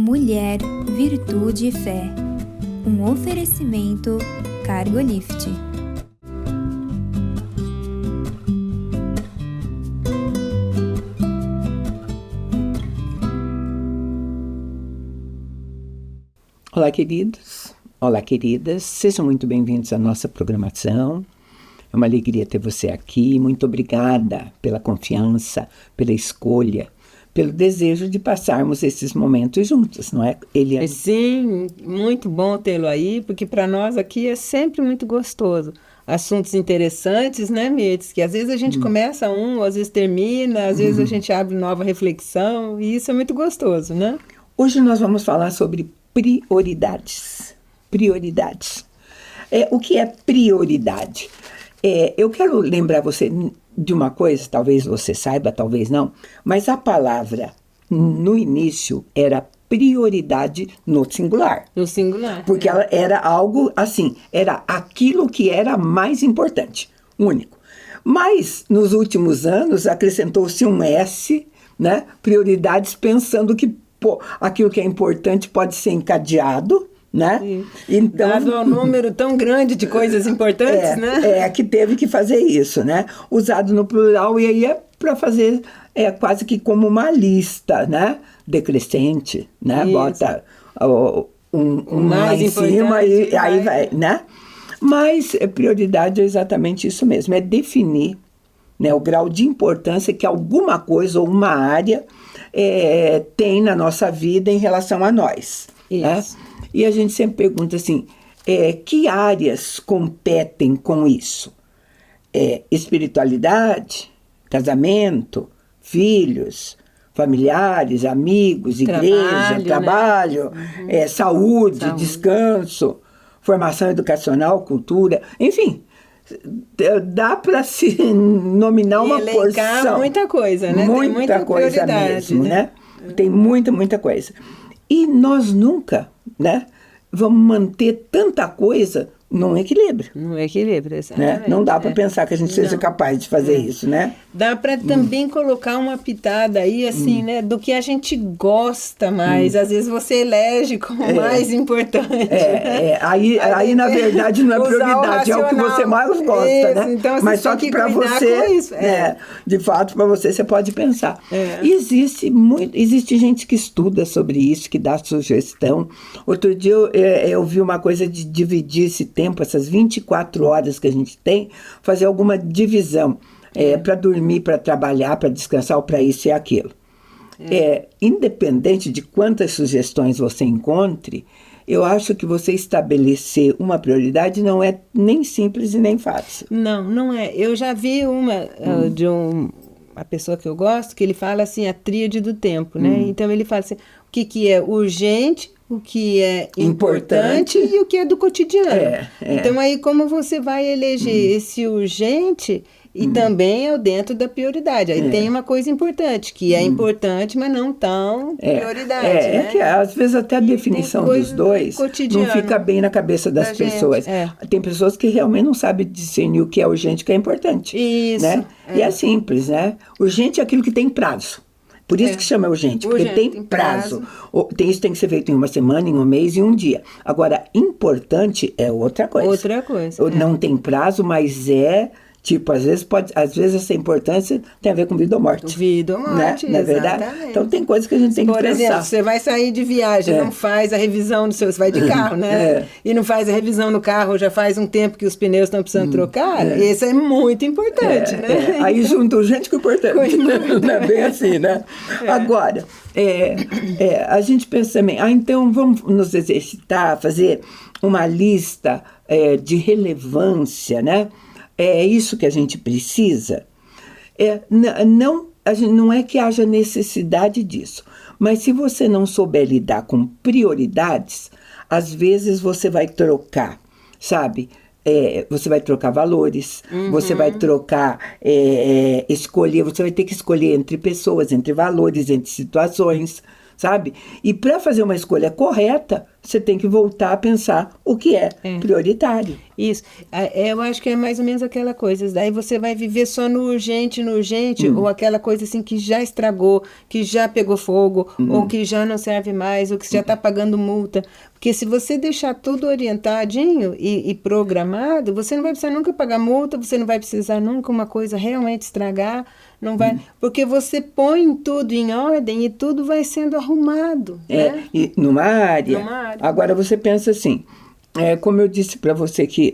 Mulher, Virtude e Fé. Um oferecimento Cargolift. Olá, queridos. Olá, queridas. Sejam muito bem-vindos à nossa programação. É uma alegria ter você aqui. Muito obrigada pela confiança, pela escolha, pelo desejo de passarmos esses momentos juntos, não é, Eliane? Sim, muito bom tê-lo aí, porque para nós aqui é sempre muito gostoso. Assuntos interessantes, né, Mirtz? Que às vezes a gente começa às vezes termina, às vezes a gente abre nova reflexão, e isso é muito gostoso, né? Hoje nós vamos falar sobre prioridades. Prioridades. O que é prioridade? Eu quero lembrar você de uma coisa, talvez você saiba, talvez não, mas a palavra no início era prioridade no singular. No singular. Porque ela era algo assim, era aquilo que era mais importante, único. Mas nos últimos anos acrescentou-se um S, né? Prioridades, pensando que aquilo que é importante pode ser encadeado, né? Sim. Então, dado ao número tão grande de coisas importantes, né? Que teve que fazer isso, né? Usado no plural, e aí é para fazer quase que como uma lista, né? Decrescente, né? Isso. Bota um lá em cima e aí vai, né? Mas prioridade é exatamente isso mesmo, é definir, né, o grau de importância que alguma coisa ou uma área tem na nossa vida em relação a nós. Isso. Né? E a gente sempre pergunta assim, que áreas competem com isso? Espiritualidade, casamento, filhos, familiares, amigos, igreja, trabalho, né? Saúde, descanso, formação educacional, cultura, enfim, dá para se nominar uma porção. Muita coisa, né? Muita, tem muita coisa mesmo, né? Tem muita coisa. E nós nunca, né, vamos manter tanta coisa num equilíbrio. Num equilíbrio, exatamente. Né? Não dá para pensar que a gente seja capaz de fazer isso, né? Dá para também colocar uma pitada aí, assim, né, do que a gente gosta mais. Às vezes você elege como mais importante. Aí, na verdade, não é prioridade, é o que você mais gosta, isso, né? então você mas só que para você, de fato, para você pode pensar. Existe gente que estuda sobre isso, que dá sugestão. Outro dia eu vi uma coisa de dividir esse tempo, essas 24 horas que a gente tem, fazer alguma divisão. Para dormir, para trabalhar, para descansar, ou para isso e aquilo. Independente de quantas sugestões você encontre, eu acho que você estabelecer uma prioridade não é nem simples e nem fácil. Não é. Eu já vi uma de uma pessoa que eu gosto, que ele fala assim, a tríade do tempo, né? Então ele fala assim, o que é urgente, o que é importante e o que é do cotidiano. Então aí como você vai eleger esse urgente e também é dentro da prioridade. Aí tem uma coisa importante, que é importante, mas não tão prioridade. Né? Que às vezes até a definição dos dois não fica bem na cabeça das pessoas. Tem pessoas que realmente não sabem discernir o que é urgente e o que é importante. Isso. Né? E é simples, né? Urgente é aquilo que tem prazo. Por isso que chama urgente, porque tem prazo. Isso tem que ser feito em uma semana, em um mês e um dia. Agora, importante é outra coisa. Outra coisa. Não tem prazo, mas tipo, às vezes essa importância tem a ver com vida ou morte. Vida ou morte, né? Não é verdade? Então tem coisas que a gente tem que pensar. Por exemplo, você vai sair de viagem, não faz a revisão do seu... Você vai de carro, né? E não faz a revisão no carro, já faz um tempo que os pneus estão precisando trocar. Isso é muito importante, né? Aí junta urgente com importante. Não é bem assim, né? Agora, a gente pensa também, então vamos nos exercitar, fazer uma lista de relevância, né? É isso que a gente precisa. Não é que haja necessidade disso, mas se você não souber lidar com prioridades, às vezes você vai trocar, sabe? Você vai trocar valores, você vai trocar, escolher, você vai ter que escolher entre pessoas, entre valores, entre situações, sabe? E para fazer uma escolha correta, você tem que voltar a pensar o que é prioritário. Isso. Eu acho que é mais ou menos aquela coisa. Daí você vai viver só no urgente, ou aquela coisa assim que já estragou, que já pegou fogo, ou que já não serve mais, ou que já está pagando multa. Porque se você deixar tudo orientadinho e programado, você não vai precisar nunca pagar multa, você não vai precisar nunca uma coisa realmente estragar, não vai, porque você põe tudo em ordem e tudo vai sendo arrumado. Né? E numa área. Agora você pensa assim, como eu disse para você que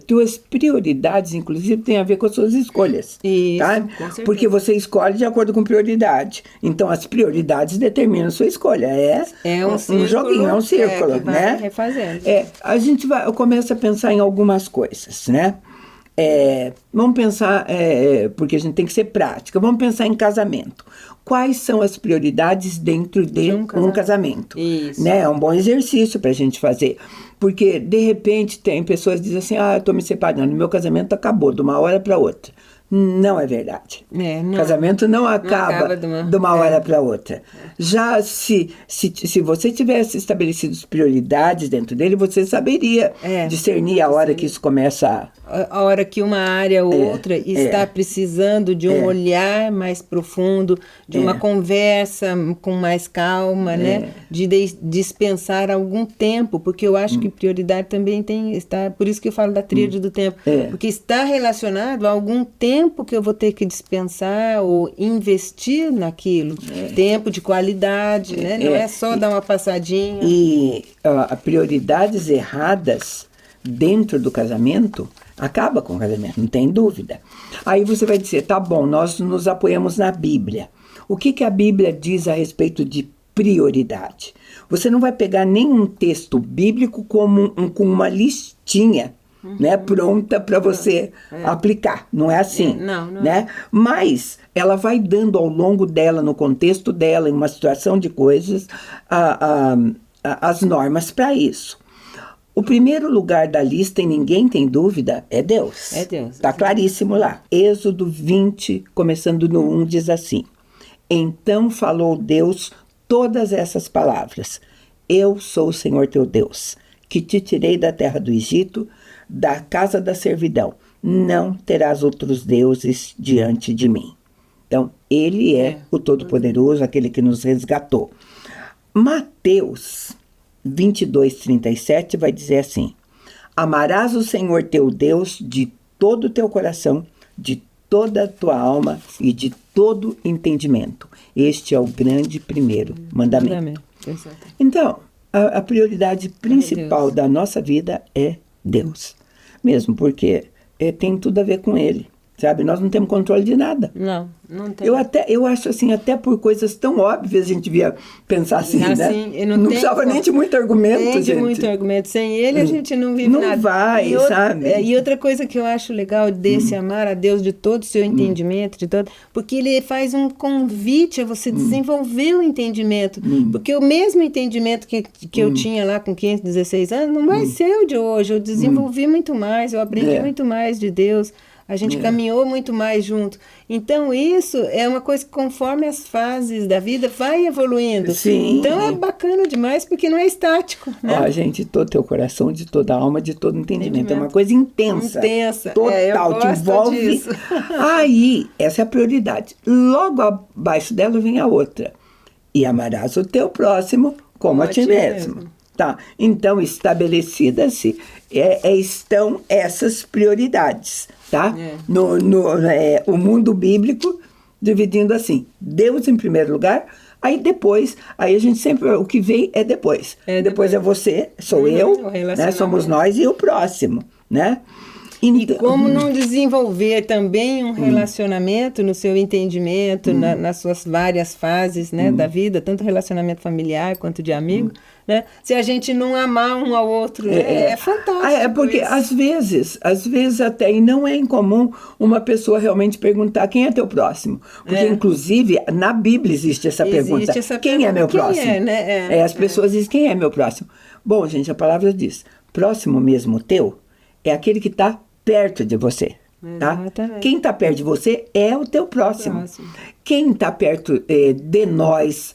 tuas prioridades, inclusive, têm a ver com as suas escolhas. Isso, tá? com certeza. Porque você escolhe de acordo com prioridade. Então, as prioridades determinam a sua escolha. É um joguinho, é um círculo, vai né? refazendo. A gente começa a pensar em algumas coisas, né? Vamos pensar, porque a gente tem que ser prática, vamos pensar em casamento. Quais são as prioridades dentro de um casamento? Isso. Né? É um bom exercício para a gente fazer. Porque, de repente, tem pessoas que dizem assim, eu estou me separando, meu casamento acabou de uma hora para outra. Não é verdade. Casamento não acaba de uma hora para outra. Já se você tivesse estabelecido as prioridades dentro dele, você saberia discernir a hora que isso começa a hora que uma área ou outra está precisando de um olhar mais profundo, de uma conversa com mais calma, né? De dispensar algum tempo, porque eu acho que prioridade também está, por isso que eu falo da tríade do tempo, porque está relacionado a algum tempo que eu vou ter que dispensar ou investir naquilo, tempo de qualidade, né? Não é só dar uma passadinha. E prioridades erradas dentro do casamento acaba com o casamento, não tem dúvida. Aí você vai dizer, tá bom, nós nos apoiamos na Bíblia. O que a Bíblia diz a respeito de prioridade? Você não vai pegar nenhum texto bíblico com uma listinha, né, pronta para você aplicar. Não é assim. Não. Né? Mas ela vai dando ao longo dela, no contexto dela, em uma situação de coisas, as normas para isso. O primeiro lugar da lista, e ninguém tem dúvida, é Deus. É Deus. Está claríssimo lá. Êxodo 20, começando no 1, diz assim: Então falou Deus todas essas palavras. Eu sou o Senhor teu Deus, que te tirei da terra do Egito, da casa da servidão. Não terás outros deuses diante de mim. Então, ele é o Todo-Poderoso, aquele que nos resgatou. Mateus 22:37 vai dizer assim: Amarás o Senhor teu Deus de todo o teu coração, de toda a tua alma e de todo entendimento. Este é o grande primeiro mandamento. Então, a prioridade principal da nossa vida é Deus. Mesmo porque tem tudo a ver com Ele. Sabe, nós não temos controle de nada. Não tem. Eu acho assim, até por coisas tão óbvias a gente devia pensar assim, né? Não precisava nem de muito argumento, gente. Nem de muito argumento. Sem ele a gente não vive nada. Não vai, sabe? E outra coisa que eu acho legal desse amar a Deus de todo o seu entendimento, porque ele faz um convite a você desenvolver o entendimento. Porque o mesmo entendimento que eu tinha lá com 15, 16 anos, não vai ser o de hoje. Eu desenvolvi muito mais, eu aprendi muito mais de Deus. A gente caminhou muito mais junto. Então, isso é uma coisa que, conforme as fases da vida, vai evoluindo. Sim. Então, é bacana demais, porque não é estático. Né? Ó, gente, de todo teu coração, de toda a alma, de todo entendimento. É uma coisa intensa. Total, te envolve. Disso. Aí, essa é a prioridade. Logo abaixo dela vem a outra. E amarás o teu próximo como a ti mesmo. Tá? Então, estabelecidas-se estão essas prioridades. Tá? O mundo bíblico dividindo assim: Deus em primeiro lugar, aí depois, aí a gente sempre, o que vem é depois. Depois é você, sou eu, né? Somos nós e o próximo, né? E como não desenvolver também um relacionamento no seu entendimento, nas suas várias fases, né, da vida, tanto relacionamento familiar quanto de amigo, né? Se a gente não amar um ao outro, é fantástico. Porque às vezes até, e não é incomum uma pessoa realmente perguntar quem é teu próximo. Porque, inclusive, na Bíblia existe essa pergunta. Quem é meu próximo? As pessoas dizem, quem é meu próximo? Bom, gente, a palavra diz, próximo mesmo teu é aquele que está perto de você. Tá? Exatamente. Quem está perto de você é o teu próximo. Quem está perto de nós,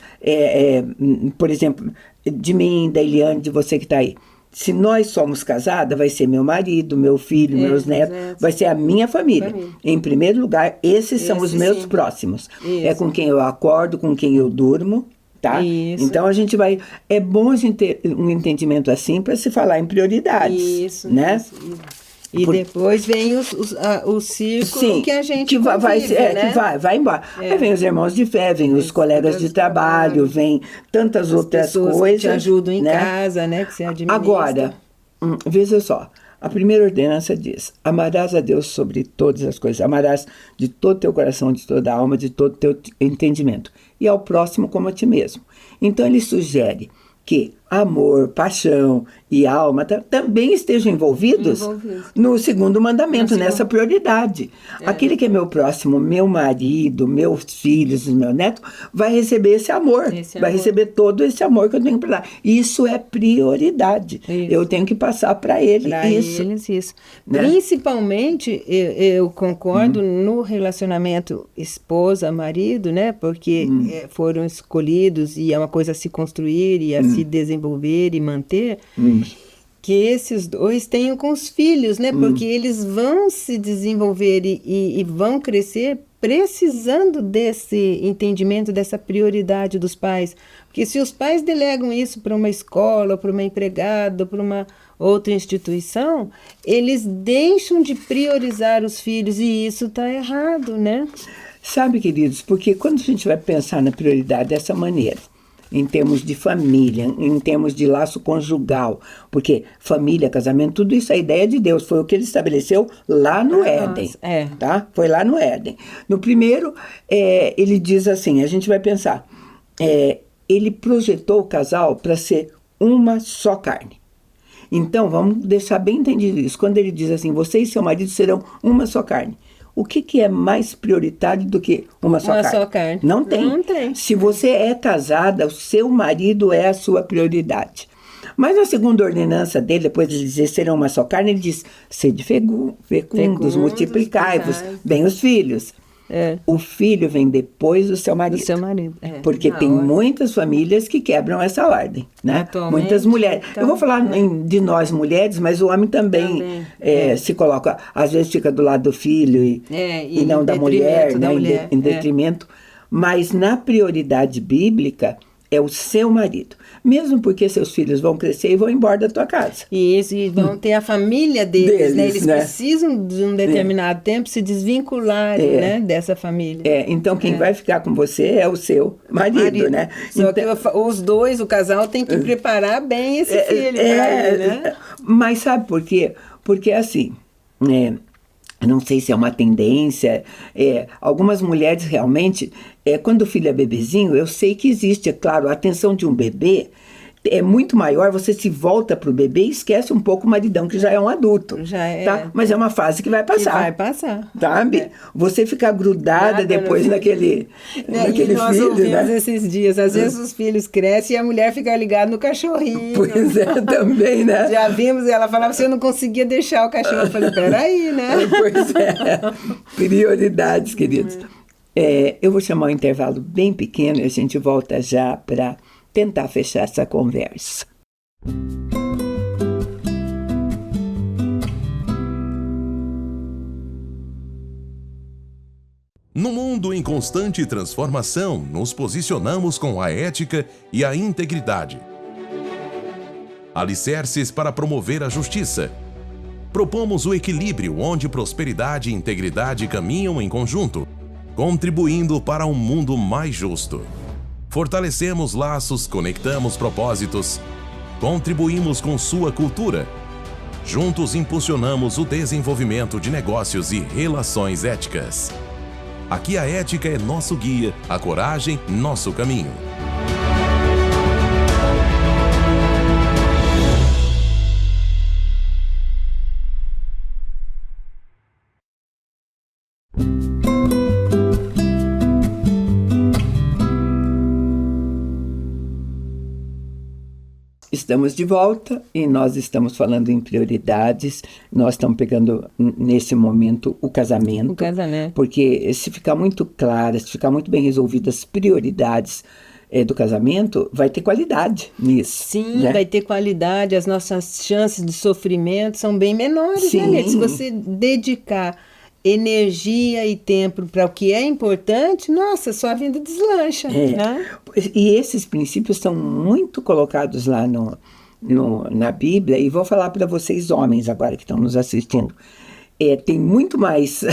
por exemplo, de mim, da Eliane, de você que está aí. Se nós somos casadas, vai ser meu marido, meu filho, meus netos, vai ser a minha família. Em primeiro lugar, esses são os meus próximos. Isso. É com quem eu acordo, com quem eu durmo. Tá? Então a gente vai. É bom a gente ter um entendimento assim para se falar em prioridades. Né? E depois vem o círculo que a gente convive, né? Que vai embora. Aí vem os irmãos de fé, vem os colegas de trabalho, vem tantas outras coisas. Que te ajudam em casa, né? Que você administra. Agora, veja só. A primeira ordenança diz: amarás a Deus sobre todas as coisas. Amarás de todo o teu coração, de toda a alma, de todo o teu entendimento. E ao próximo como a ti mesmo. Então ele sugere que amor, paixão e alma também estejam envolvidos no segundo mandamento, nessa prioridade. Aquele que é meu próximo, meu marido, meus filhos, meu neto, vai receber esse amor. Vai receber todo esse amor que eu tenho para dar. Isso é prioridade. Eu tenho que passar para ele isso. Né? Principalmente, eu concordo no relacionamento esposa-marido, né? Porque foram escolhidos e é uma coisa a se construir e a se desenvolver e manter, que esses dois tenham com os filhos, né? Porque eles vão se desenvolver e vão crescer precisando desse entendimento, dessa prioridade dos pais. Porque se os pais delegam isso para uma escola, para uma empregada, para uma outra instituição, eles deixam de priorizar os filhos e isso está errado, né? Sabe, queridos, porque quando a gente vai pensar na prioridade dessa maneira, em termos de família, em termos de laço conjugal, porque família, casamento, tudo isso é a ideia de Deus, foi o que ele estabeleceu lá no Éden, tá? Foi lá no Éden. No primeiro, ele diz assim, a gente vai pensar, ele projetou o casal para ser uma só carne. Então, vamos deixar bem entendido isso, quando ele diz assim, você e seu marido serão uma só carne. O que é mais prioritário do que uma só carne? Não tem. Não tem. Se você é casada, o seu marido é a sua prioridade. Mas na segunda ordenança dele, depois de dizer serão uma só carne, ele diz, sede fecundos, multiplicai-vos, bem os filhos. O filho vem depois do seu marido. Porque tem muitas famílias que quebram essa ordem, né? Muitas mulheres. Eu vou falar de nós mulheres, mas o homem também. Se coloca, às vezes fica do lado do filho e não da mulher, né? Em detrimento. Mas na prioridade bíblica é o seu marido. Mesmo porque seus filhos vão crescer e vão embora da tua casa. E vão ter a família deles, né? Eles precisam de um determinado tempo se desvincularem, né? Dessa família. Então quem vai ficar com você é o seu marido, né? Só que os dois, o casal, tem que preparar bem esse filho para ele, né? Mas sabe por quê? Porque assim, não sei se é uma tendência, algumas mulheres realmente, quando o filho é bebezinho, eu sei que existe, é claro, a atenção de um bebê é muito maior, você se volta para o bebê e esquece um pouco o maridão, que já é um adulto. Tá? Mas é uma fase que vai passar. Vai passar. Sabe? Você ficar grudada depois naquele filho, nós ouvimos esses dias, às vezes os filhos crescem e a mulher fica ligada no cachorrinho. Pois também, né? Já vimos, ela falava assim, eu não conseguia deixar o cachorro. Eu falei, peraí, né? Pois prioridades, queridos. Eu vou chamar um intervalo bem pequeno e a gente volta já para tentar fechar essa conversa. No mundo em constante transformação, nos posicionamos com a ética e a integridade. Alicerces para promover a justiça. Propomos o equilíbrio onde prosperidade e integridade caminham em conjunto, contribuindo para um mundo mais justo. Fortalecemos laços, conectamos propósitos, contribuímos com sua cultura. Juntos impulsionamos o desenvolvimento de negócios e relações éticas. Aqui a ética é nosso guia, a coragem, nosso caminho. Estamos de volta e nós estamos falando em prioridades. Nós estamos pegando, nesse momento, o casamento. O casamento. Porque se ficar muito claro, se ficar muito bem resolvidas as prioridades do casamento, vai ter qualidade nisso. Sim, né? Vai ter qualidade, as nossas chances de sofrimento são bem menores, Sim. né, Lê? Se você dedicar energia e tempo para o que é importante, nossa, sua vida deslancha. Né? E esses princípios estão muito colocados lá na Bíblia, e vou falar para vocês, homens, agora que estão nos assistindo. Tem muito mais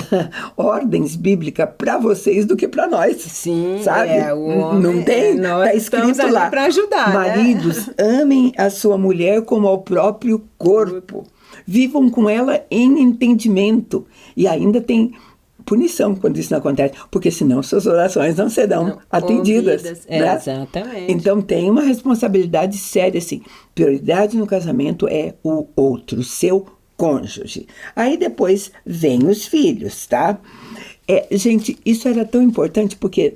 ordens bíblicas para vocês do que para nós. Sim, sabe? o homem, não tem? Nós tá escrito lá para ajudar. Maridos, amem a sua mulher como ao próprio corpo. Vivam com ela em entendimento. E ainda tem punição quando isso não acontece, porque senão suas orações não serão atendidas. Né? Exatamente. Então tem uma responsabilidade séria, assim. Prioridade no casamento é o outro, seu cônjuge. Aí depois vem os filhos, tá? Gente, isso era tão importante porque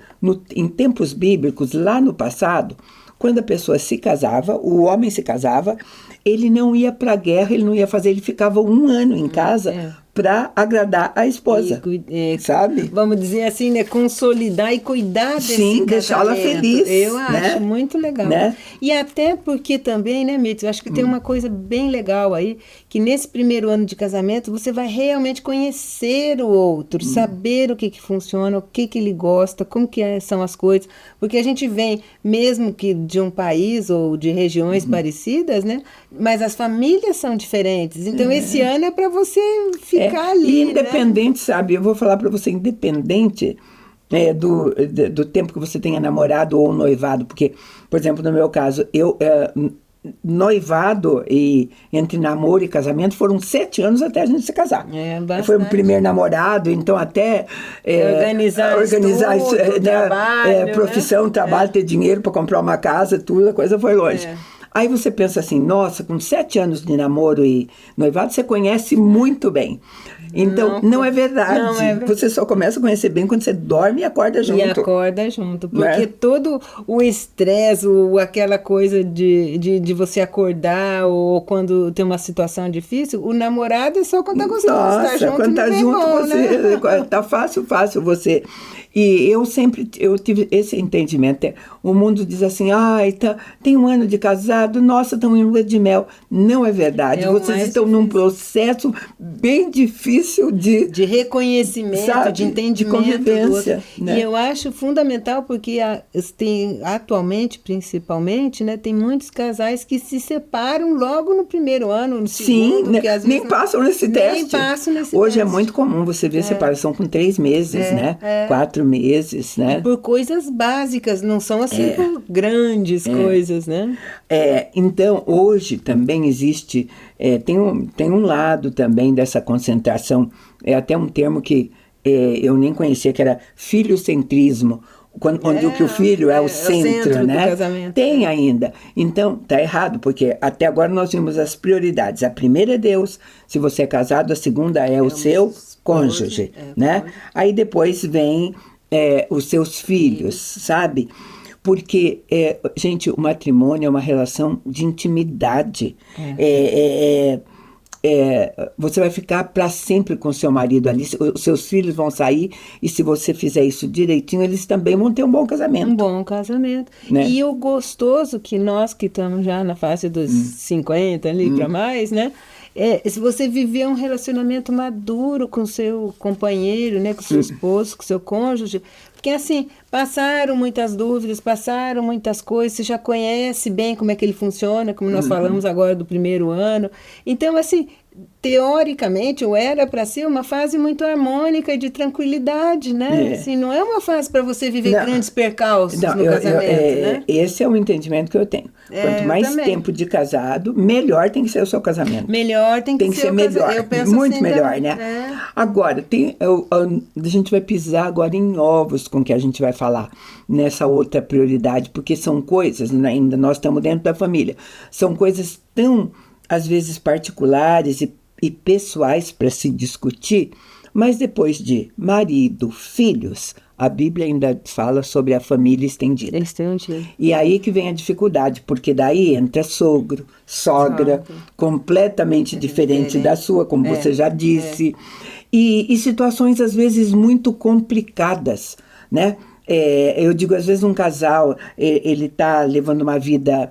em tempos bíblicos, lá no passado, quando a pessoa se casava, o homem se casava, ele não ia para a guerra, ele não ia fazer, ele ficava 1 ano em casa para agradar a esposa, sabe? Vamos dizer assim, né? Consolidar e cuidar desse Sim, deixá-la feliz. Eu né? acho muito legal. Né? E até porque também, né, Mitz, eu acho que tem uma coisa bem legal aí, que nesse primeiro ano de casamento, você vai realmente conhecer o outro, saber o que funciona, o que ele gosta, como que são as coisas, porque a gente vem, mesmo que de um país ou de regiões parecidas, né? Mas as famílias são diferentes. Então, esse ano é para você ficar ali, e independente, né? Sabe, eu vou falar para você, independente do tempo que você tenha namorado ou noivado, porque, por exemplo, no meu caso, noivado e entre namoro e casamento foram 7 anos até a gente se casar. Foi o primeiro namorado, então até organizar estudo, né, trabalho, profissão, né? trabalho, ter dinheiro para comprar uma casa, tudo, a coisa foi longe. Aí você pensa assim, nossa, com 7 anos de namoro e noivado, você conhece muito bem. Então, não é verdade. Não é verdade. Você só começa a conhecer bem quando você dorme e acorda junto. E acorda junto. Porque né? todo o estresse, aquela coisa de você acordar, ou quando tem uma situação difícil, o namorado é só quando tá conseguindo estar junto. Quando tá junto, né? Tá fácil você. E eu tive esse entendimento. O mundo diz assim, tem 1 ano de casado, nossa, estão em lua de mel. Não é verdade. Vocês estão num processo bem difícil de reconhecimento, sabe? De entendimento. De convivência. Né? E eu acho fundamental porque atualmente, principalmente, né, tem muitos casais que se separam logo no primeiro ano, no segundo. Sim, nem passam nesse teste. Nem passam nesse Hoje teste. É muito comum você ver separação com 3 meses, né? 4 meses, né? Por coisas básicas, não são assim por grandes coisas, né? Então, hoje também existe, tem um lado também dessa concentração, até um termo que eu nem conhecia, que era filiocentrismo, onde o filho é o centro, né? Do casamento. Tem ainda. Então, tá errado, porque até agora nós vimos as prioridades. A primeira é Deus, se você é casado, a segunda é o seu cônjuge, né? Aí depois vem os seus filhos, sabe? Porque, gente, o matrimônio é uma relação de intimidade. Você vai ficar para sempre com seu marido ali, os seus filhos vão sair, e se você fizer isso direitinho, eles também vão ter um bom casamento. Um bom casamento. Né? E o gostoso que nós que estamos já na fase dos 50 ali para mais, né? Se você viver um relacionamento maduro com seu companheiro, né, com seu esposo, com seu cônjuge, porque assim, passaram muitas dúvidas, passaram muitas coisas, você já conhece bem como é que ele funciona, como nós falamos agora do primeiro ano. Então, assim, teoricamente, era para ser uma fase muito harmônica e de tranquilidade, né? Assim, não é uma fase para você viver grandes percalços no casamento, né? Esse é o entendimento que eu tenho. Quanto mais tempo de casado, melhor tem que ser o seu casamento. Melhor tem que ser melhor. Eu penso muito assim, melhor, né? Agora, a gente vai pisar agora em ovos com o que a gente vai falar nessa outra prioridade, porque são coisas, ainda nós estamos dentro da família, são coisas tão, às vezes, particulares e pessoais para se discutir, mas depois de marido, filhos, a Bíblia ainda fala sobre a família estendida. E aí que vem a dificuldade, porque daí entra sogro, sogra, completamente diferente da sua, como você já disse, e situações às vezes muito complicadas, né? Eu digo, às vezes um casal, ele está levando uma vida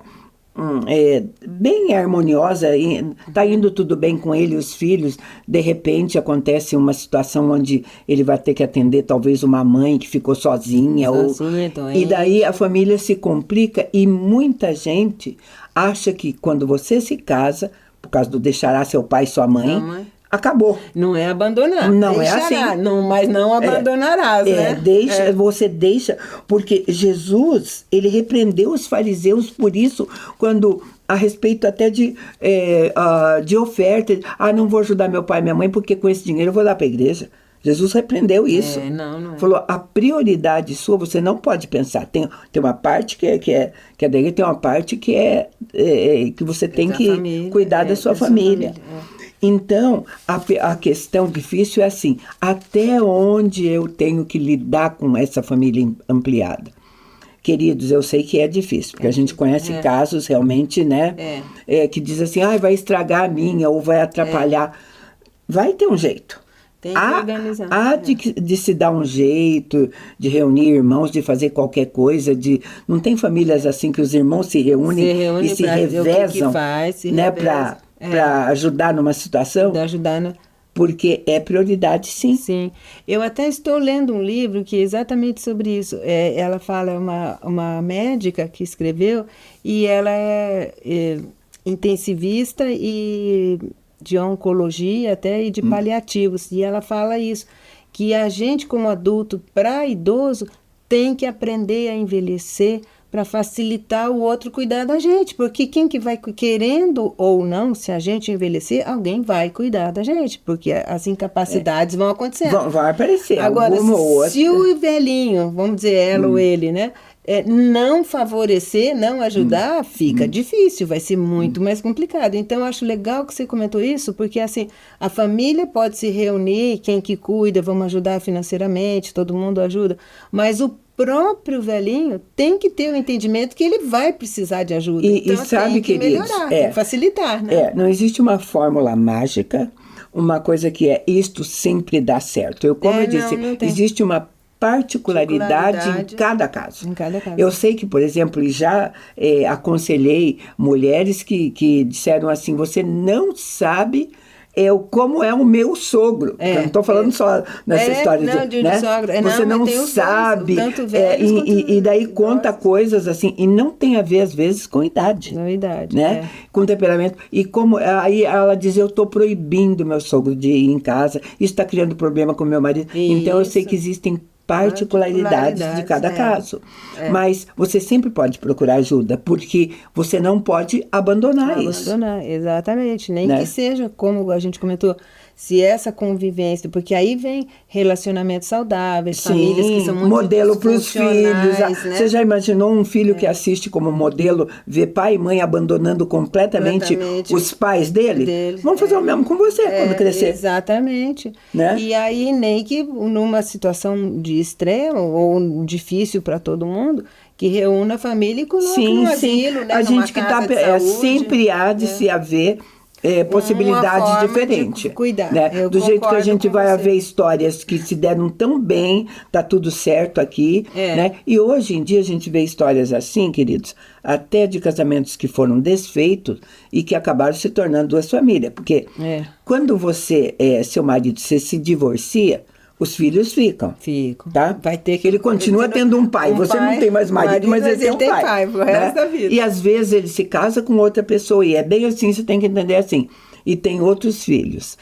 bem harmoniosa, está indo tudo bem com ele e os filhos, de repente acontece uma situação onde ele vai ter que atender talvez uma mãe que ficou sozinha, e daí a família se complica, e muita gente acha que quando você se casa, por causa do deixará seu pai e sua mãe, acabou. Não é abandonar. Não deixará, é assim. Mas não abandonarás, né? Você deixa, porque Jesus, ele repreendeu os fariseus por isso, quando, a respeito até de oferta, não vou ajudar meu pai e minha mãe, porque com esse dinheiro eu vou dar para a igreja. Jesus repreendeu isso. Não é. Falou, a prioridade sua, você não pode pensar. Tem uma parte que é da igreja, tem uma parte que que você tem que cuidar da sua família. Então, a questão difícil é assim, até onde eu tenho que lidar com essa família ampliada? Queridos, eu sei que é difícil, porque a gente conhece casos realmente, né? Que diz assim, vai estragar a minha, ou vai atrapalhar. Vai ter um jeito. Tem que organizar. De se dar um jeito, de reunir irmãos, de fazer qualquer coisa, não tem famílias assim que os irmãos se reúnem e se revezam, né, para ajudar numa situação? Porque é prioridade, sim. Sim. Eu até estou lendo um livro que é exatamente sobre isso. Ela fala, uma médica que escreveu, e ela é intensivista e de oncologia até e de paliativos. E ela fala isso, que a gente como adulto, para idoso, tem que aprender a envelhecer para facilitar o outro cuidar da gente, porque quem que vai, querendo ou não, se a gente envelhecer, alguém vai cuidar da gente, porque as incapacidades vão acontecendo. Vai aparecer. Agora, se o velhinho, vamos dizer ela ou ele, né, não favorecer, não ajudar, fica difícil, vai ser muito mais complicado. Então, eu acho legal que você comentou isso, porque assim, a família pode se reunir, quem que cuida, vamos ajudar financeiramente, todo mundo ajuda, mas o próprio velhinho tem que ter o entendimento que ele vai precisar de ajuda. Então, sabe, tem que queridos, melhorar, tem que facilitar, né? Não existe uma fórmula mágica, uma coisa que isto sempre dá certo. Como eu disse, existe uma particularidade em cada caso. Eu sei que, por exemplo, já aconselhei mulheres que disseram assim, você não sabe como é o meu sogro. Eu não estou falando só nessa história de sogro. Você não sabe. E daí conta coisas assim, e não tem a ver, às vezes, com idade. Na idade. Né? Com temperamento. E como aí ela diz, eu estou proibindo meu sogro de ir em casa, isso está criando problema com meu marido. Então eu sei que existem particularidades de cada caso. Mas você sempre pode procurar ajuda, porque você não pode abandonar isso. Exatamente. Nem que seja, como a gente comentou, se essa convivência, porque aí vem relacionamentos saudáveis, famílias que são muito modelo para os filhos. Né? Você já imaginou um filho que assiste como modelo, ver pai e mãe abandonando completamente os pais dele? Vamos fazer o mesmo com você quando crescer. Exatamente. Né? E aí, nem que numa situação de extremo ou difícil para todo mundo, que reúna a família e coloque no asilo, né? A gente que está sempre há de se haver possibilidade diferente. Cuidar. Né? Do jeito que a gente vai haver histórias que se deram tão bem, tá tudo certo aqui. Né? E hoje em dia a gente vê histórias assim, queridos, até de casamentos que foram desfeitos e que acabaram se tornando duas famílias. Porque quando seu marido, você se divorcia, os filhos ficam. Tá? Vai ter que... Ele continua tendo um pai. Você não tem mais marido, mas ele tem um pai. Pro resto da vida. E às vezes ele se casa com outra pessoa. E é bem assim, você tem que entender assim. E tem outros filhos.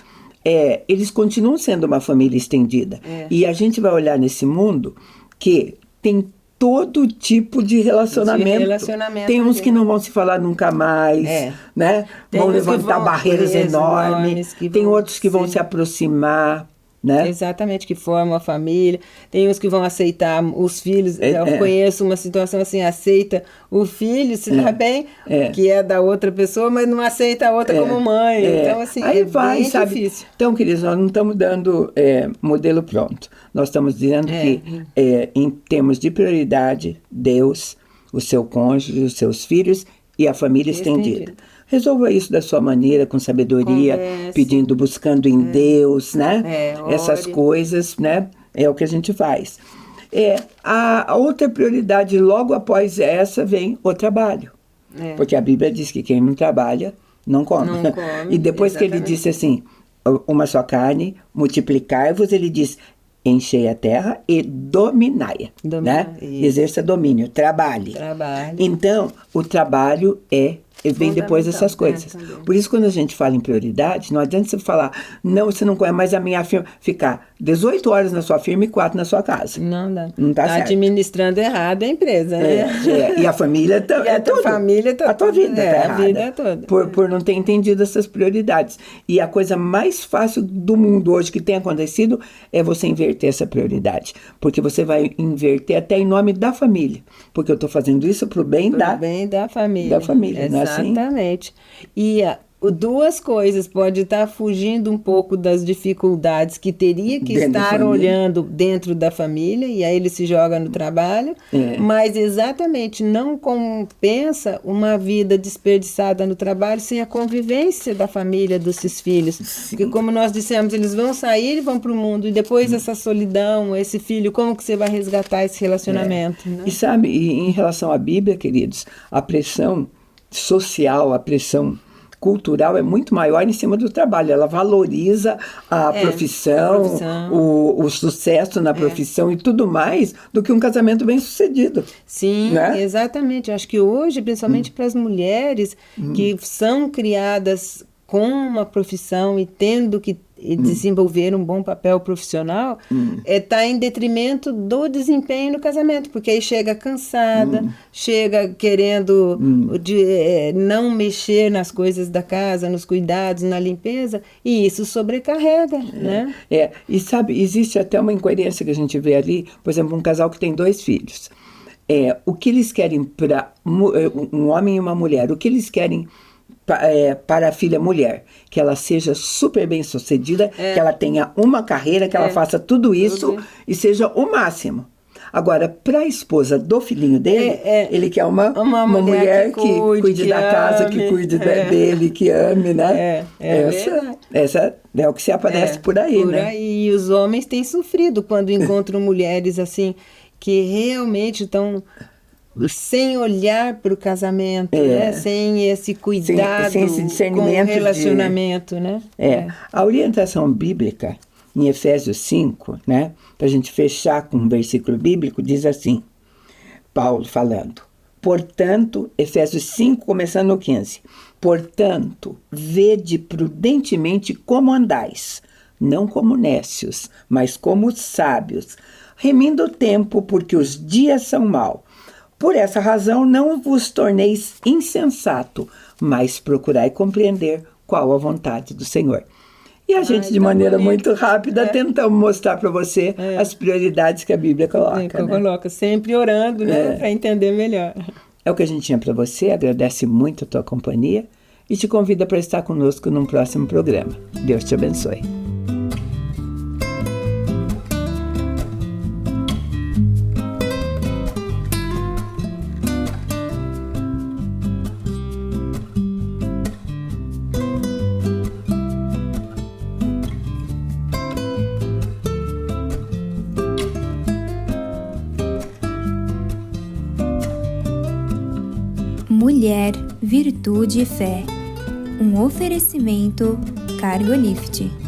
Eles continuam sendo uma família estendida. E a gente vai olhar nesse mundo que tem todo tipo de relacionamento. Tem uns que não vão se falar nunca mais, né? Vão levantar barreiras enormes. Tem outros que vão se aproximar. né? Exatamente, que formam a família. Tem uns que vão aceitar os filhos. Eu conheço uma situação assim, aceita o filho, se dá bem, que é da outra pessoa, mas não aceita a outra como mãe. Então, assim, aí vai, bem sabe? difícil. Então, queridos, nós não estamos dando modelo pronto. Nós estamos dizendo que, em termos de prioridade, Deus, o seu cônjuge, os seus filhos e a família estendida. Resolva isso da sua maneira, com sabedoria, pedindo, buscando em Deus, né? Essas coisas, né? É o que a gente faz. A outra prioridade, logo após essa, vem o trabalho. Porque a Bíblia diz que quem não trabalha, não come. E depois que ele disse assim, uma só carne, multiplicai-vos, ele diz, enchei a terra e dominai-a. Né? Exerça domínio, trabalhe. Então, o trabalho vem depois dessas coisas. Por isso, quando a gente fala em prioridade, não adianta você falar, não, você não conhece mais a minha firma, ficar 18 horas na sua firma e 4 na sua casa. Não dá. Não tá certo. Administrando errado a empresa, né? E a família também. E a tua família a tua vida tá errada. A vida toda. Por não ter entendido essas prioridades. E a coisa mais fácil do mundo hoje que tem acontecido é você inverter essa prioridade. Porque você vai inverter até em nome da família. Porque eu estou fazendo isso pro bem da família. Da família, não é assim? Exatamente. E duas coisas, pode estar fugindo um pouco das dificuldades que teria que estar olhando dentro da família, e aí ele se joga no trabalho, mas exatamente não compensa uma vida desperdiçada no trabalho sem a convivência da família, dos seus filhos. Sim. Porque como nós dissemos, eles vão sair e vão para o mundo, e depois essa solidão, esse filho, como que você vai resgatar esse relacionamento? Né? E sabe, em relação à Bíblia, queridos, a pressão social, a pressão cultural é muito maior em cima do trabalho. Ela valoriza a profissão, o sucesso na profissão e tudo mais do que um casamento bem sucedido. Sim, né? Exatamente. Eu acho que hoje, principalmente para as mulheres que são criadas com uma profissão e tendo que desenvolver um bom papel profissional, está em detrimento do desempenho no casamento, porque aí chega cansada, chega querendo não mexer nas coisas da casa, nos cuidados, na limpeza, e isso sobrecarrega, né? E sabe, existe até uma incoerência que a gente vê ali, por exemplo, um casal que tem 2 filhos. O que eles querem para um homem e uma mulher, o que eles querem para a filha mulher, que ela seja super bem sucedida, que ela tenha uma carreira, que ela faça tudo isso e seja o máximo. Agora, para a esposa do filhinho dele, ele quer uma mulher que cuide da casa, que cuide dele, que ame, né? Essa é o que se aparece por aí, né? E os homens têm sofrido quando encontram mulheres assim, que realmente estão sem olhar para o casamento, né? Sem esse cuidado, sem esse discernimento com o relacionamento, né? A orientação bíblica, em Efésios 5, né? Para a gente fechar com um versículo bíblico, diz assim, Paulo falando, portanto, Efésios 5, começando no 15, portanto, vede prudentemente como andais, não como nécios, mas como sábios, remindo o tempo, porque os dias são maus. Por essa razão, não vos torneis insensato, mas procurai compreender qual a vontade do Senhor. E a gente, de maneira muito rápida, tentamos mostrar para você as prioridades que a Bíblia coloca. Coloca, sempre orando, né, para entender melhor. É o que a gente tinha para você, agradece muito a tua companhia e te convida para estar conosco num próximo programa. Deus te abençoe. Mulher, Virtude e Fé. Um oferecimento Cargolift.